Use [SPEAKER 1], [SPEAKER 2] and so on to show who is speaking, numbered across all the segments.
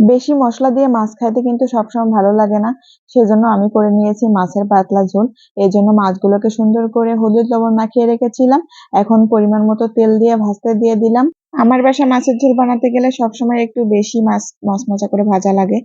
[SPEAKER 1] বেশি মসলা দিয়ে মাছ খাইতে কিন্তু সবসময় ভালো লাগে না। সেজন্য আমি করে নিয়েছি মাছের পাতলা ঝোল। এজন্য মাছগুলোকে সুন্দর করে হলুদ লবণ মাখিয়ে রেখেছিলাম। এখন পরিমাণ মতো তেল দিয়ে ভাজতে দিয়ে দিলাম। আমার বাসায় মাছের ঝোল বানাতে গেলে সবসময় একটু বেশি মাছ মচমচা করে ভাজা লাগে,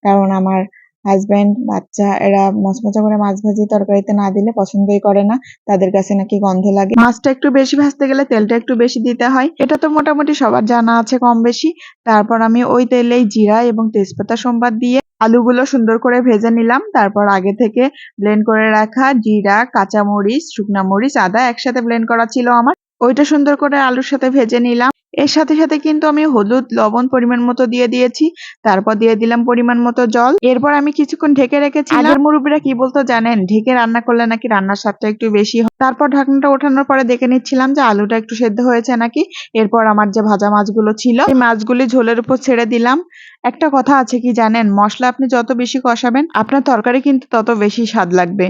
[SPEAKER 1] কারণ আমার হাজবেন্ড বাচ্চা এরা মচমচা করে মাছ ভাজি তরকারিতে না দিলে পছন্দই করে না। তাদের কাছে নাকি গন্ধ লাগে। মাছটা একটু বেশি ভাজতে গেলে তেলটা একটু বেশি দিতে হয়, এটা তো মোটামুটি সবার জানা আছে কম বেশি। তারপর আমি ওই তেলেই জিরা এবং তেজপাতা সম্বাদ দিয়ে আলুগুলো সুন্দর করে ভেজে নিলাম। তারপর আগে থেকে ব্লেন্ড করে রাখা জিরা, কাঁচামরিচ, শুকনা মরিচ, আদা একসাথে ব্লেন্ড করা ছিল আমার, ওইটা সুন্দর করে আলুর সাথে ভেজে নিলাম। এর সাথে সাথে কিন্তু আমি হলুদ লবণ পরিমাণ মতো দিয়ে দিয়েছি। তারপর দিয়ে দিলাম পরিমাণ মতো জল। এরপর আমি কিছুক্ষণ ঢেকে রেখেছিলাম। আগের মুরব্বীরা কি বলতো জানেন, ঢেকে রান্না করলে নাকি রান্নার স্বাদটা একটু বেশি হয়। তারপর ঢাকনাটা ওঠানোর পরে দেখে নিচ্ছিলাম যে আলুটা একটু সেদ্ধ হয়েছে নাকি। এরপর আমার যে ভাজা মাছগুলো ছিল এই মাছগুলি ঝোলের উপর ছেড়ে দিলাম। একটা কথা আছে কি জানেন, মশলা আপনি যত বেশি কষাবেন আপনার তরকারি কিন্তু তত বেশি স্বাদ লাগবে।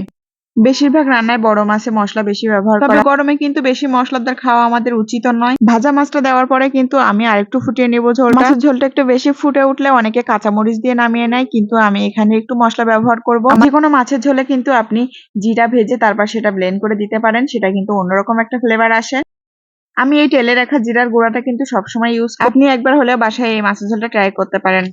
[SPEAKER 1] বেশিরভাগ রান্নায় বড় মাছে মশলা বেশি ব্যবহার করা, তবে গরমে কিন্তু বেশি মশলাদার খাওয়া আমাদের উচিত নয়। ভাজা মাছটা দেওয়ার পরে কিন্তু আমি আরেকটু ফুটিয়ে নেব ঝোলটা। মাছের ঝোলটা একটু বেশি ফুটে উঠলে অনেকে কাঁচামরিচ দিয়ে নামিয়ে নেয়, কিন্তু আমি এখানে একটু মশলা ব্যবহার করব। যে কোনো মাছের ঝোলে কিন্তু আপনি জিরা ভেজে তারপর সেটা ব্লেন্ড করে দিতে পারেন, সেটা কিন্তু অন্যরকম একটা ফ্লেভার আসে। আমি এই টেলে রাখা জিরার গুঁড়াটা কিন্তু সবসময় ইউজ করি। আপনি একবার হলেও বাসায় এই মাছের ঝোলটা ট্রাই করতে পারেন।